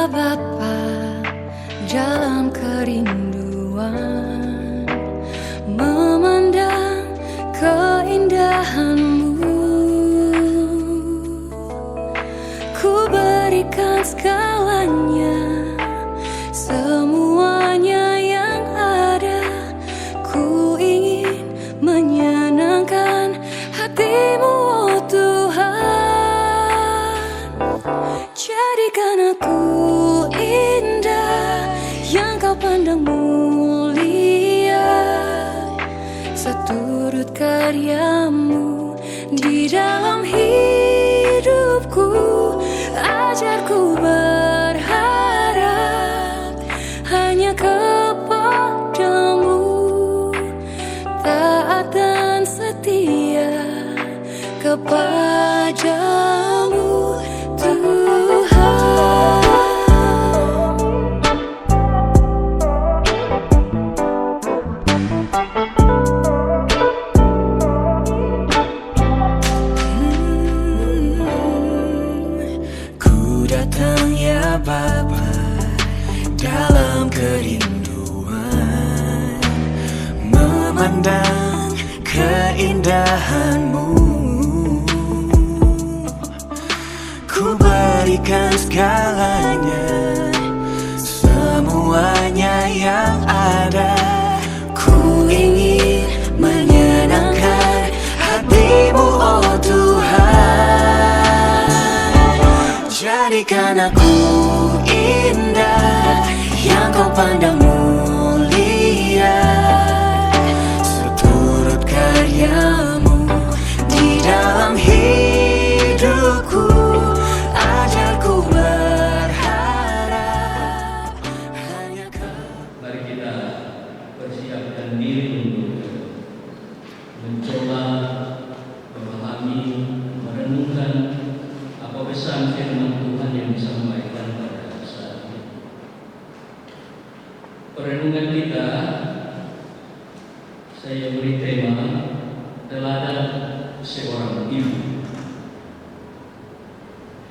Bapa dalam kerinduan, memandang keindahan-Mu. Ku berikan segalanya, semuanya yang ada. Ku ingin menyenangkan hati-Mu, oh Tuhan. Jadikan aku indah yang Kau pandang mulia, seturut karya-Mu di dalam hidupku. Ajarku berharap hanya kepada-Mu, taat dan setia kepada-Mu, Tuhan. Ku datang ya Bapa dalam kerinduan, memandang keindahan-Mu. Ku berikan segalanya, semuanya yang ada. Ku ingin menyenangkan hati-Mu, oh Tuhan. Jadikan aku indah yang Kau pandang mulia, seturut karya-Mu di dalam hidupku. Ajarku berharap hanya Mari kita persiapkan diri untuk mencoba memahami, merenungkan apa pesan firman Tuhan yang disampaikan pada saat ini. Perenungan kita, saya beri tema teladan seorang ibu.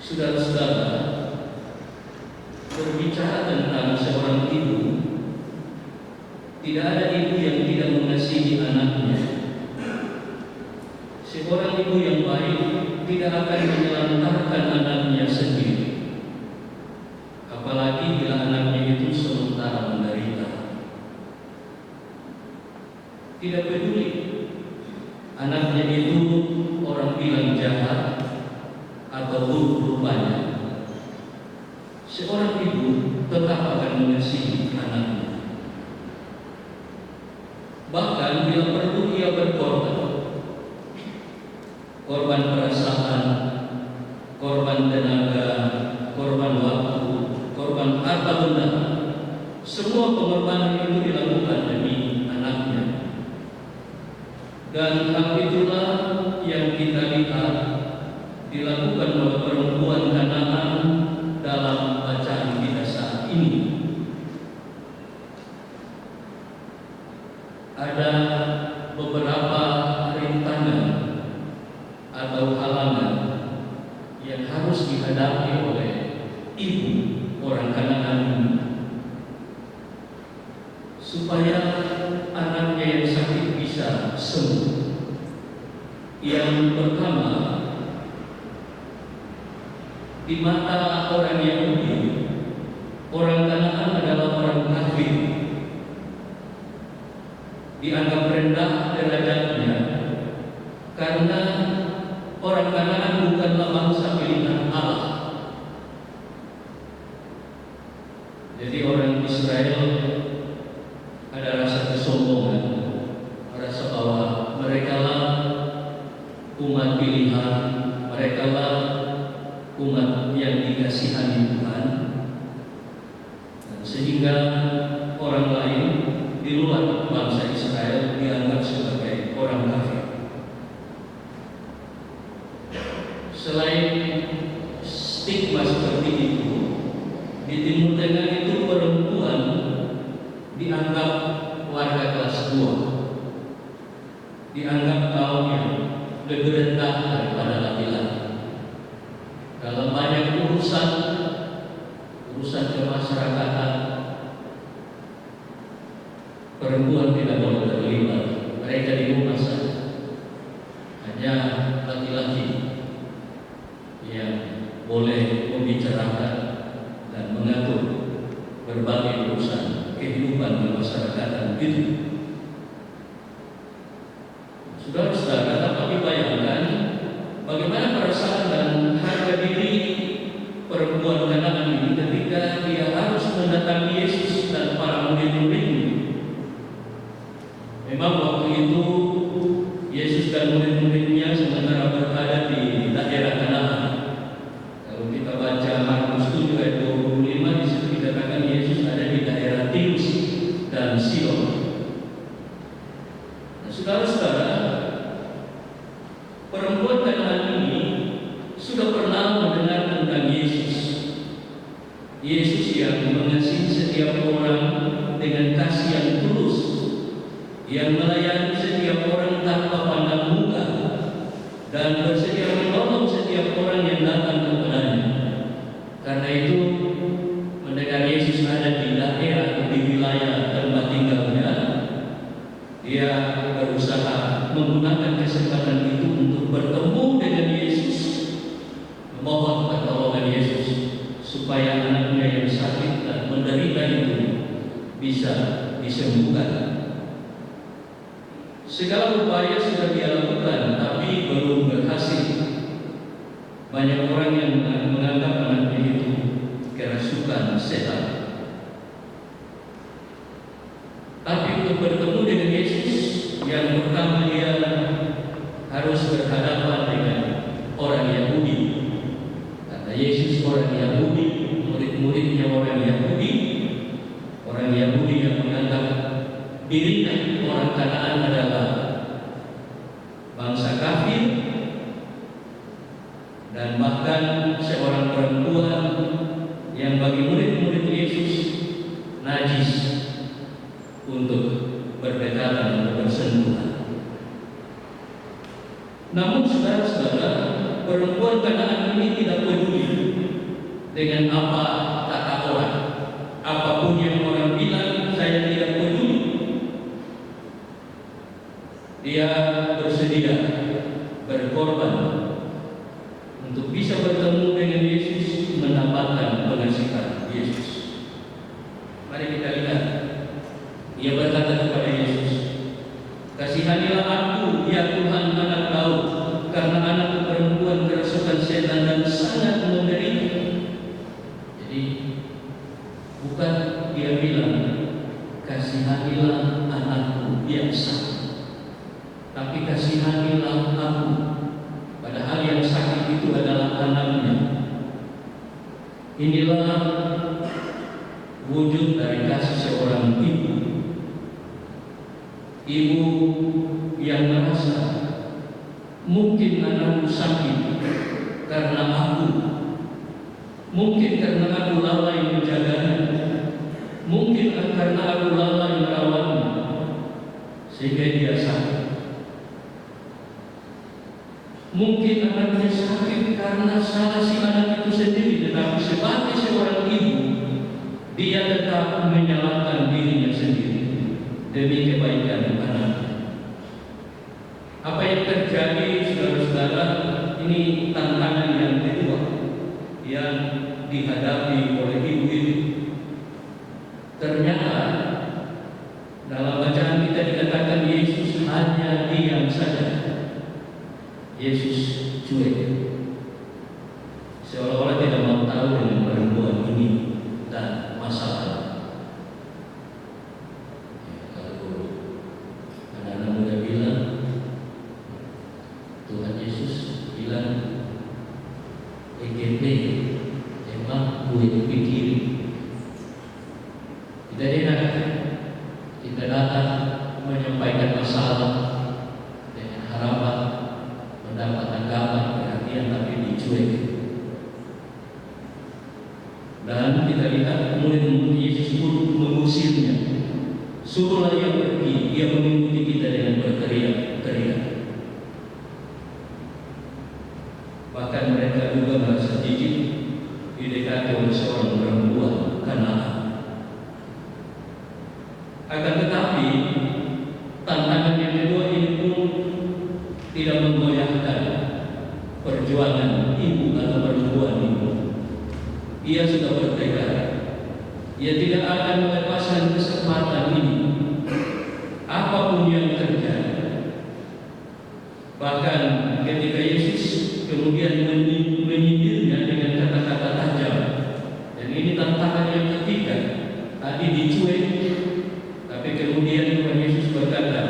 Saudara-saudara, berbicara tentang seorang ibu, tidak ada ibu yang tidak mengasihi anaknya. Seorang ibu yang baik tidak akan menelantarkan anaknya sendiri, apalagi bila anaknya itu sementara menderita. Tidak peduli anaknya itu orang bilang jahat atau buruk rupanya, seorang ibu tetap akan mengasihi anaknya. Bahkan bila perlu ia berkorban, korban perasaan, korban tenaga, korban waktu, korban harta benda. Semua pengorbanan itu dilakukan demi anaknya. Dan hal itulah yang kita lihat dilakukan oleh perempuan Kanaan dalam bacaan kita saat ini. Ada beberapa rintangan atau halangan yang harus dihadapi oleh ibu orang Kanaan ini supaya anaknya yang sakit bisa sembuh. Yang pertama, di mata orang Yahudi, orang Kanaan adalah orang kafir, dianggap rendah derajatnya karena orang Kanaan bukanlah bangsa pilihan Allah. Jadi orang Israel ada rasa kesombongan, merasa bahwa merekalah umat pilihan, merekalah umat yang dikasihani Tuhan, sehingga orang lain di luar bangsa Israel dianggap sebagai orang kafir. Selain stigma seperti itu, di Timur Tengah itu perempuan dianggap warga kelas 2, dianggap kaum yang lebih rendah daripada laki-laki. Dalam banyak urusan urusan kemasyarakatan, perempuan tidak boleh terlibat. Mereka di rumah saja, hanya laki-laki yang boleh membicarakan dan mengatur berbagai urusan kehidupan kemasyarakatan itu. Saudara-saudara, tapi bayangkan bagaimana perasaan dan harga diri perempuan Kanaan ini ketika dia harus mendatangi Yesus dan para murid-muridnya. Memang waktu itu Yesus dan murid-muridnya sementara berada di daerah Kanaan. Kalau kita baca Markus 7 ayat 25, di situ dikatakan Yesus ada di daerah Tirus dan Sidon. Nah, saudara-saudara, perempuan Kanaan ini sudah pernah mendengar tentang Yesus. Yesus yang mengasihi setiap orang dengan kasih yang tulus, yang melayani setiap orang tanpa pandang muka, dan bersedia menolong setiap orang yang datang kepadanya. Karena itu, mendengar Yesus ada di daerah, di wilayah tempat tinggalnya, dia berusaha menggunakan kesempatan itu untuk bertemu dengan Yesus, memohon pertolongan Yesus supaya anaknya yang sakit dan menderita itu bisa disembuhkan. Segala upaya sudah dia lakukan, tapi belum berhasil. Banyak orang yang menganggap anaknya itu kerasukan setan. Tapi untuk bertemu dengan Yesus, yang pertama dia harus berhadapan dengan orang Yahudi. Karena Yesus orang Yahudi, murid-muridnya orang Yahudi, orang Yahudi yang menganggap dirinya orang Kanaan adalah bangsa kafir, dan bahkan seorang perempuan yang bagi murid-murid Yesus najis untuk berdekatan dan bersentuhan. Namun saudara-saudara, perempuan Kanaan ini tidak peduli dengan apa kata orang, apapun yang orang bilang, saya tidak peduli. Dia bersedia berkorban untuk bisa bertemu dengan Yesus, mendapatkan pengasihan Yesus. Mari kita lihat. Ia berkata kepada Yesus, "Kasihanilah aku, ya Tuhan, anak Daud, karena anakku perempuan kerasukan setan dan sangat menderita." Jadi bukan dia bilang, "Kasihanilah anakku yang sakit," tapi kasihanilah aku. Padahal yang sakit itu adalah anaknya. Inilah wujud dari kasih seorang ibu. Ibu yang merasa mungkin anakku sakit karena aku, mungkin karena aku lalai menjaganya, mungkin karena aku lalai merawatnya, sehingga dia sakit. Mungkin anaknya sakit karena salah si anak itu sendiri, tetapi sebagai seorang ibu, dia tetap menyalahkan dirinya sendiri demi kebaikan anaknya. Apa yang terjadi, saudara-saudara, ini tantangan yang kedua yang dihadapi oleh ibu ini. Ternyata dalam bacaan kita dikatakan Yesus hanya diam saja. Yesus cuek, seolah-olah tidak mau tahu dengan perempuan ini dan masalah. Kalau anak-anak muda bilang, Tuhan Yesus bilang, EGP, emang gue pikirin. Kita dengar, kita datang menyampaikan masalah dengan harapan mendapat tanggapan, perhatian, tapi dicuek. Dan kita lihat murid-murid Yesus pun mengusirnya. Suruhlah ia pergi, ia mengikuti kita dengan berteriak-teriak. Bahkan mereka juga merasa jijik. didekati oleh seorang perempuan Kanaan. Akan tetapi tantangan yang kedua ini pun tidak menggoyahkan perjuangan ibu atau perempuan ini. Ia sudah bertekad, ia tidak akan melepaskan kesempatan ini apapun yang terjadi. Bahkan ketika Yesus kemudian menyindirnya dengan kata-kata tajam, dan ini tantangan yang ketiga. Tadi dicuek, tapi kemudian Tuhan Yesus berkata,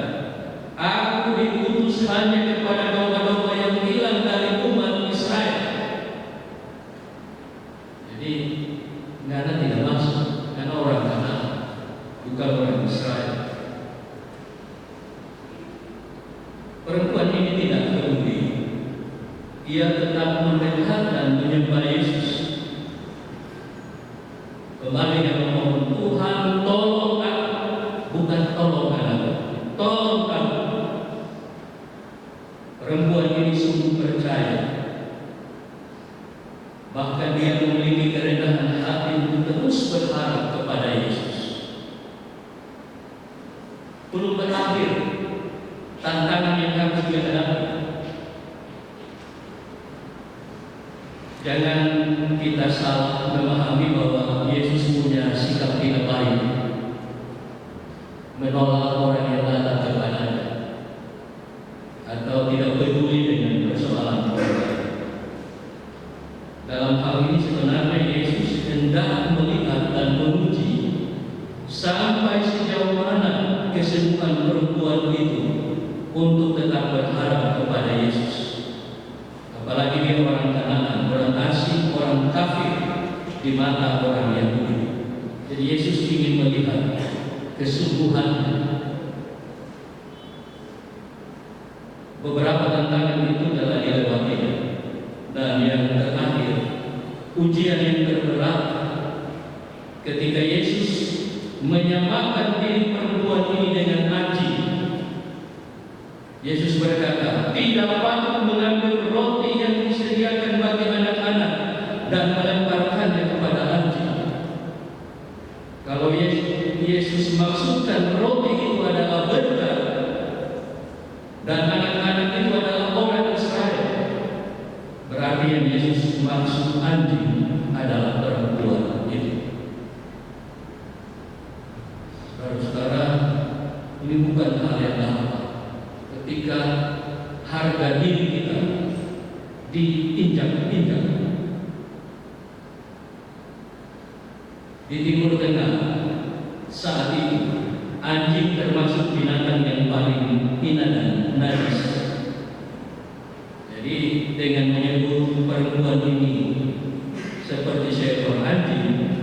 "Aku diutus hanya kepada domba-domba yang hilang dari umat Israel." Jadi Ngana tidak masuk karena orang Kanaan, bukan orang Israel. Perempuan ini tidak peduli. Ia tetap mendekat dan menyembah Yesus. Kembali dia memohon, "Tuhan, tolong aku." Bukan tolong aku, tolong aku. Perempuan ini sungguh percaya. Bahkan dia memiliki kerendahan hati untuk terus berharap kepada Yesus. Belum berakhir tantangan yang harus dia hadapi. Jangan kita salah memahami bahwa Yesus punya sikap tidak baik, menolak orang yang datang kepadanya, atau tidak peduli dengan persoalan mereka. Dalam hal ini sebenarnya Yesus hendak melihat dan menguji sampai sejauh mana kesembuhan perempuan itu untuk tetap berharap kepada Yesus. Apalagi dia orang Kanaan, orang asing, orang kafir di mata orang Yahudi. Jadi Yesus ingin melihat kesungguhannya. Beberapa tantangan itu telah dilewati, dan yang terakhir, ujian yang terberat ketika Yesus menyamakan diri perempuan ini dengan anjing. Yesus berkata, "Tidak patut mengambil roti yang disediakan bagi anak-anak dan melemparkannya kepada anjing." Kalau Yesus maksudkan roti itu adalah berkat dan anak-anak itu adalah orang Israel, berarti yang Yesus maksud anjing adalah perempuan itu. Saudara-saudara, ini bukan hal yang gampang ketika harga diri kita diinjak-injak. Di Timur Tengah saat itu, anjing termasuk binatang yang paling hina dan najis. Jadi dengan menyebut perempuan ini seperti seekor anjing,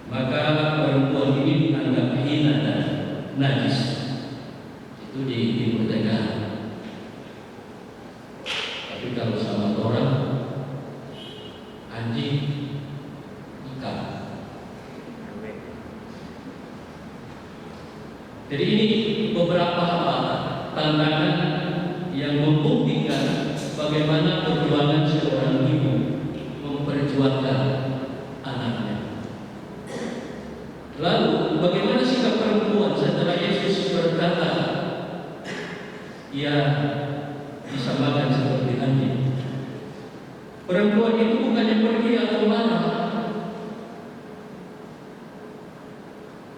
maka perempuan ini dianggap hina dan najis. Itu di Timur Tengah. Tapi kalau sama orang, anjing, ikan. Jadi ini beberapa tantangan yang membuktikan bagaimana perjuangan seorang ibu memperjuangkan anaknya. Lalu bagaimana sikap perempuan setelah Yesus berkata ia disamakan seperti anjing? Perempuan itu bukannya pergi atau marah,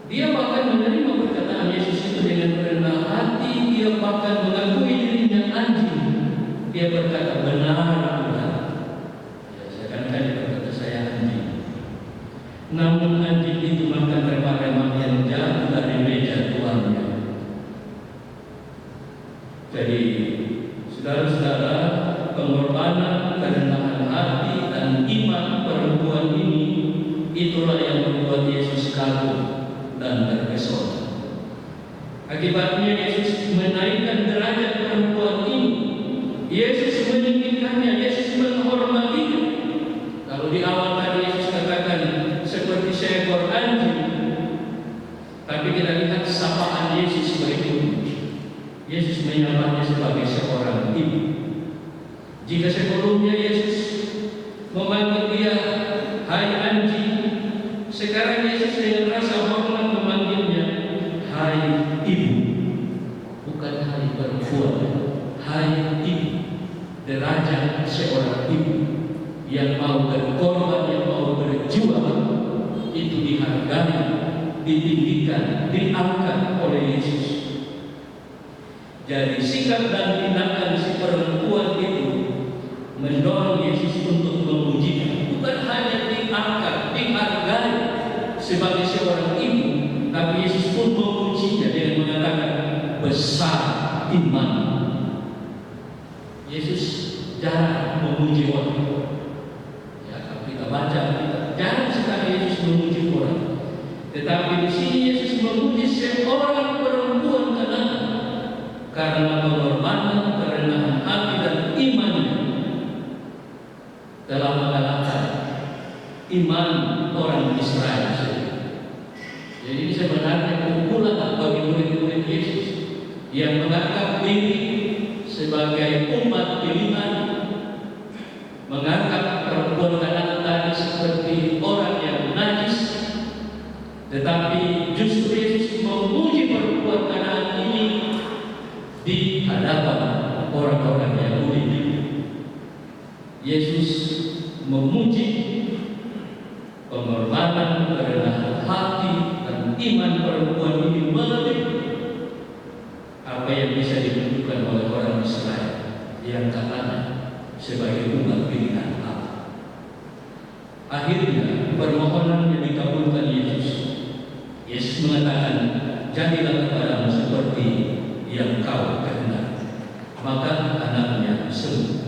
dia bahkan menerima perkataan Yesus itu dengan rendah hati. Dia bahkan mengakui dirinya anjing. Dia berkata, "Benar, Tuhan." Ya, seakan-akan dia berkata, "Saya anjing." Namun anjing itu makan remah-remah yang jatuh dari meja tuannya. Jadi, saudara-saudara, pengorbanan, kerendahan hati, dan iman perempuan ini, itulah yang membuat Yesus kagum dan terpesona. Akibatnya Yesus menaikkan derajat perempuan ini. Yesus meninggikannya, Yesus menghormatinya. Kalau di awal tadi Yesus katakan seperti seekor anjing, tapi kita lihat sapaan Yesus berikutnya. Yesus menyamanya sebagai seorang ibu. Jika sebelumnya Yesus memanggil dia hai anjing. Sekarang Yesus dengan rasa hormat memanggilnya, hai ibu. Bukan hai perempuan, hai ibu. Derajat seorang ibu yang mau berkorban, yang mau berjuang, itu dihargai, ditinggikan, diangkat oleh Yesus. Jadi sikap dan tindakan si perempuan itu mendorong Yesus untuk memujinya. Bukan hanya diangkat, dihargai sebagai seorang ibu, tapi Yesus pun memujinya dengan mengatakan besar iman. Yesus jarang memuji orang. Ya, kalau kita baca, kita jarang sekali Yesus memuji orang. Tetapi di sini Yesus memuji seorang perempuan karena pengorbanan, kerendahan hati dan imannya telah mengalahkan iman orang Israel. Jadi sebenarnya pukulan bagi murid-murid Yesus yang menganggap diri sebagai umat pilihan, menganggap perempuan Kanaan tadi seperti orang yang najis, tetapi justru Yesus memuji perempuan Kanaan ini di hadapan orang-orang Yahudi. Yesus memuji pengorbanan, kerendahan hati dan iman perempuan ini melebihi apa yang bisa ditunjukkan oleh orang Israel yang katanya sebagai umat pilihan Allah. Akhirnya permohonannya dikabulkan Yesus. Yesus mengatakan, jadilah kepadamu seperti yang kau kehendaki. Maka anaknya sembuh.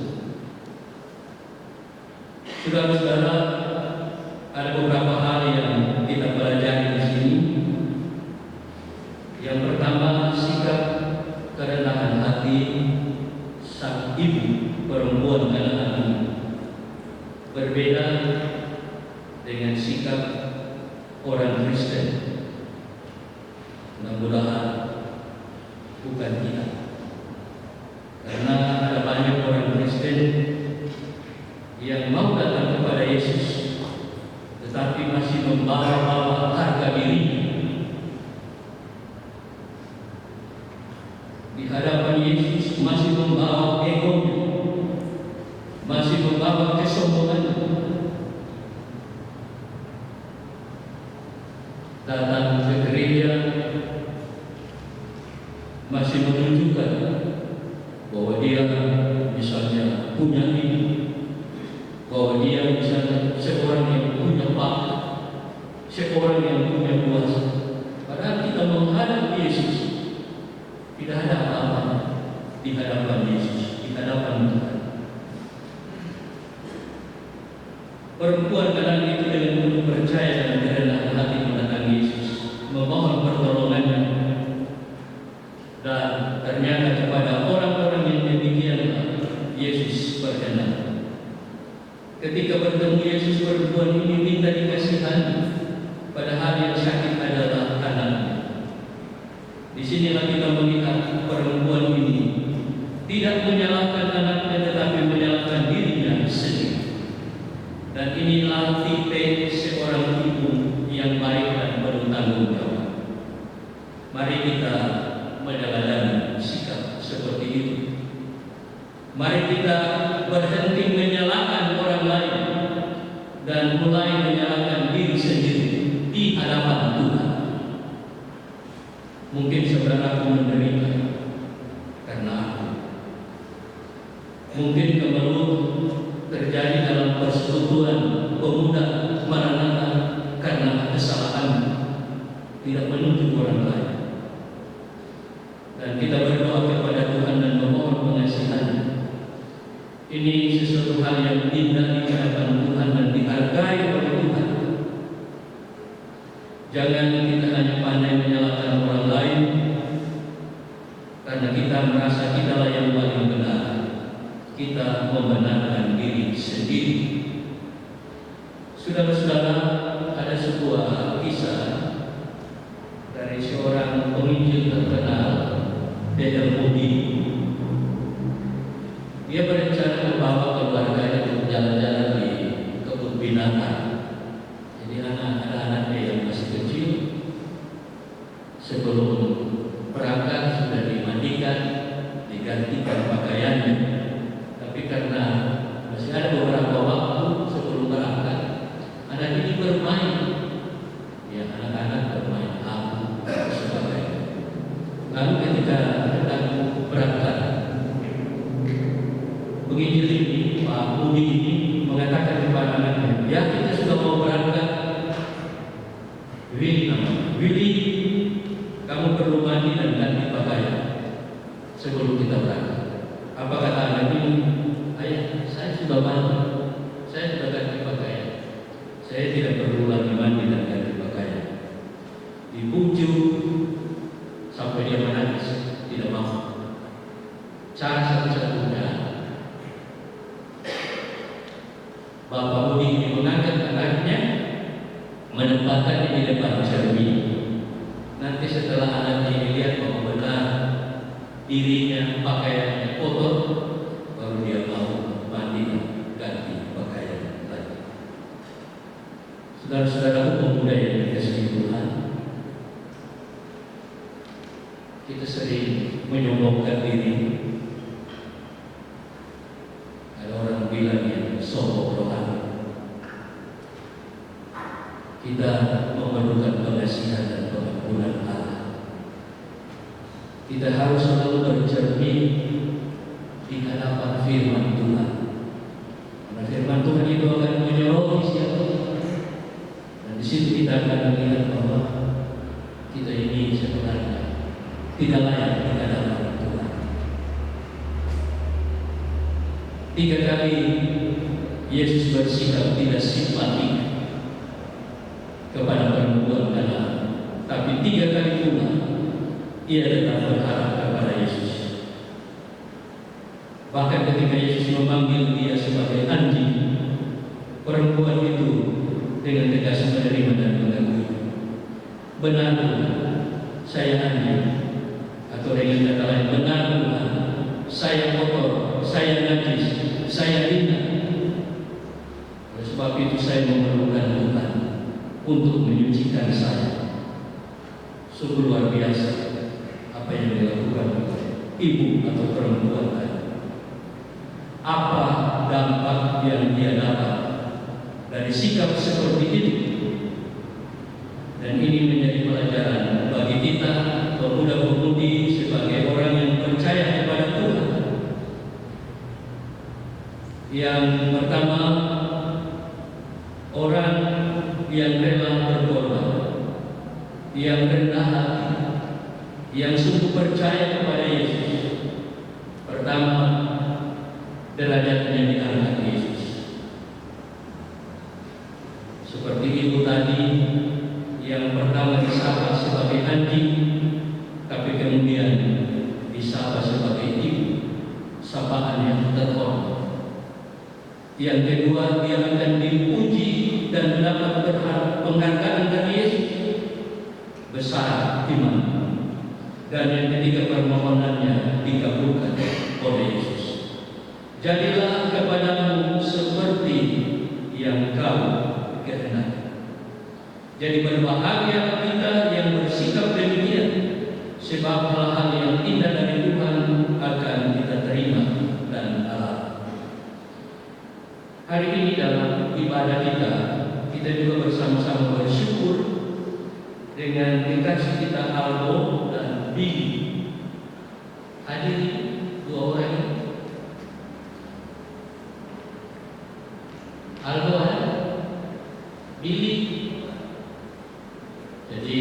Saudara-saudara, ada beberapa hal yang kita pelajari di sini. Yang pertama, sikap kerendahan hati sang ibu perempuan Kanaan ini berbeda dengan sikap orang Kristen. Mudah-mudahan bukan kita, karena ada banyak orang Kristen yang mau datang kepada Yesus tetapi masih membawa harga diri di hadapan Yesus, masih membawa egonya, masih membawa kesombongan, datang ke gereja masih menunjukkan bahwa dia misalnya punya ini, bahwa dia misalnya seorang yang punya pangkat, seorang yang punya kuasa. Padahal kita menghadap Yesus, tidak ada apa-apa di hadapan Yesus, di hadapan Tuhan. Perempuan Kanaan itu dengan penuh percaya dan kerendahan hati mendatangi Yesus, memohon pertolongannya. Dan ternyata kepada orang-orang yang demikian Yesus berkenan. Ketika bertemu Yesus, perempuan ini minta dikasihani, padahal yang sakit adalah anaknya. Di sinilah kita melihat perempuan ini tidak menyalahkan anaknya, tetapi menyalahkan dirinya sendiri. Dan inilah tipe seorang ibu yang baik dan bertanggung jawab. Mari kita meneladani sikap seperti itu. Mari kita berhenti menyalahkan orang lain dan mulai menyalahkan diri sendiri di hadapan Tuhan. Mungkin saudaraku menderita karena aku. Mungkin kemelut terjadi dalam persekutuan pemuda Maranatha karena kesalahan tidak menunjuk orang lain. Dan kita berdoa kepada Tuhan dan memohon pengasihan. Ini sesuatu hal yang indah di hadapan Tuhan dan dihargai oleh Tuhan. Jangan kita hanya pandai menyalahkan orang lain karena kita merasa kitalah yang paling benar. Kita membenarkan diri sendiri. Saudara-saudara, ada sebuah kisah dari seorang penginjil terkenal, Daniel Moody. Dia berencana membawa keluarganya untuk jalan-jalan di kebun binatang anak ini bermain, ya anak-anak bermain abu dan sebagainya. Lalu ketika hendak berangkat menginjil ini, Pak Budi ini mengatakan kepada anaknya, ya kita sudah mau berangkat. Willy, kamu perlu mandi dan ganti pakaian sebelum kita berangkat. Apa kata anak ini? Ayah, saya sudah mandi, saya sudah ganti pakaian, saya tidak perlu lagi mandi dan ganti pakaian. Dibujuk sampai dia menangis, tidak mau. Cara satu-satunya Bapak Budi ini mengangkat anaknya, menempatkannya di depan cermin. Nanti setelah anak ini lihat bahwa benar dirinya pakaiannya kotor, baru dia mau mandi ganti pakaian lagi. Saudara-saudara pemuda yang dikasihi Tuhan, kita sering menyombongkan diri. Ada orang bilang yang sombong rohani. Kita memerlukan pengasihan dan pengampunan Allah. Kita harus selalu bercermin di hadapan firman Tuhan. Karena firman Tuhan itu akan menyoroti siapa. Dan di situ kita akan melihat bahwa kita ini sebenarnya tidak layak di hadapan Tuhan. 3 kali Yesus bersikap tidak simpatik kepada perempuan Kanaan, tapi 3 kali pula ia tetap berharap kepada Yesus. Bahkan ketika Yesus memanggil dia sebagai anjing, perempuan itu dengan tegas menerima dan mengakui, benar Tuhan, saya anjing, atau dengan kata lain, benar Tuhan, saya kotor, saya najis, saya hina. Oleh sebab itu saya memerlukan Tuhan untuk menyucikan saya. Sungguh luar biasa apa yang dilakukan ibu atau perempuan tadi. Apa dampak yang dia dapat dari sikap seperti itu? Dan ini menjadi pelajaran bagi kita pemuda-pemudi sebagai orang yang percaya kepada Tuhan. Yang pertama, orang yang rela berkorban, yang rendah hati, yang sungguh percaya kepada Yesus. Pertama, derajatnya diangkat Yesus. Seperti ibu tadi yang pertama disapa sebagai anjing, tapi kemudian disapa sebagai ibu, sapaan yang terhormat. Yang kedua, dia akan dipuji dan mendapat penghargaan dari Yesus. Besar iman. Dan yang ketiga, permohonannya dikabulkan oleh Yesus. Jadilah kepadamu seperti yang kau kehendaki. Jadi berbahagia kita yang bersikap demikian, sebab hal-hal yang indah dari Tuhan akan kita terima dan alami. Hari ini dalam ibadah kita juga bersama-sama bersyukur dengan kekasih kita Aldo dan Billy. Hadir 2 orang ini. Aldo ada, Billy. Jadi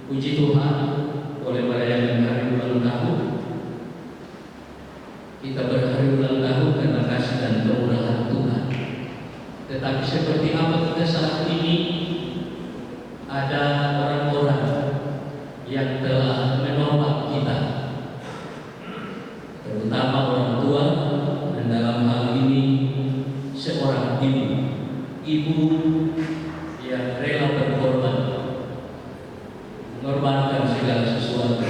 puji Tuhan, boleh merayakan hari ulang tahun. Kita berhari ulang tahun karena kasih dan kemurahan Tuhan. Tetapi seperti apa kita saat ini, ada orang-orang yang telah menolak kita, terutama orang tua, dan dalam hal ini seorang ibu yang rela berkorban, mengorbankan segala sesuatu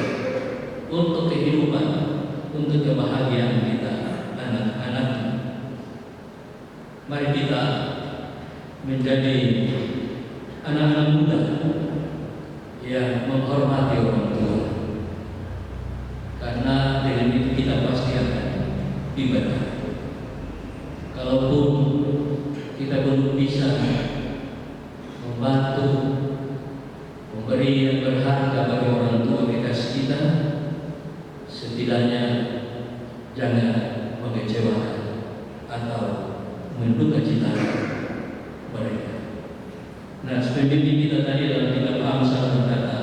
untuk kehidupan, untuk kebahagiaan kita, anak-anak. Mari kita menjadi anak-anak muda yang menghormati orang tua, karena dengan itu kita pasti akan diberkati. Kalaupun kita belum bisa pemberi yang berharga bagi orang tua kekasih kita, setidaknya jangan mengecewakan atau menduka cita mereka. Nah, pembimbing kita tadi dalam kitab Amsal berkata,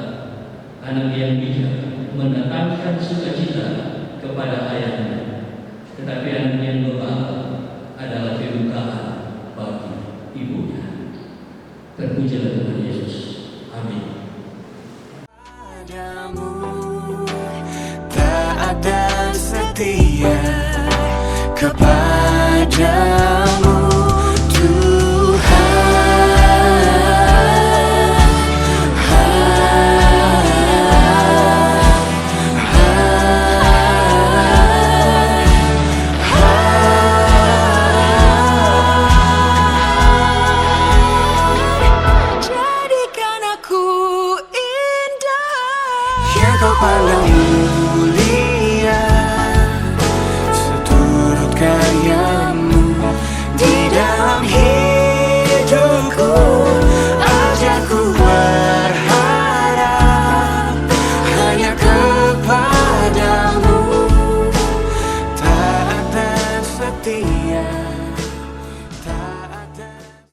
anak yang bijak mendatangkan sukacita kepada ayahnya, tetapi anak yang bebal adalah kedukaan bagi ibunya. Terpujilah Tuhan Yesus. Amin. Padamu taat dan setia, kepadamu Tuhan. Jadikan aku indah yang kau pandang mulia, seturut karyamu di dalam hidupku.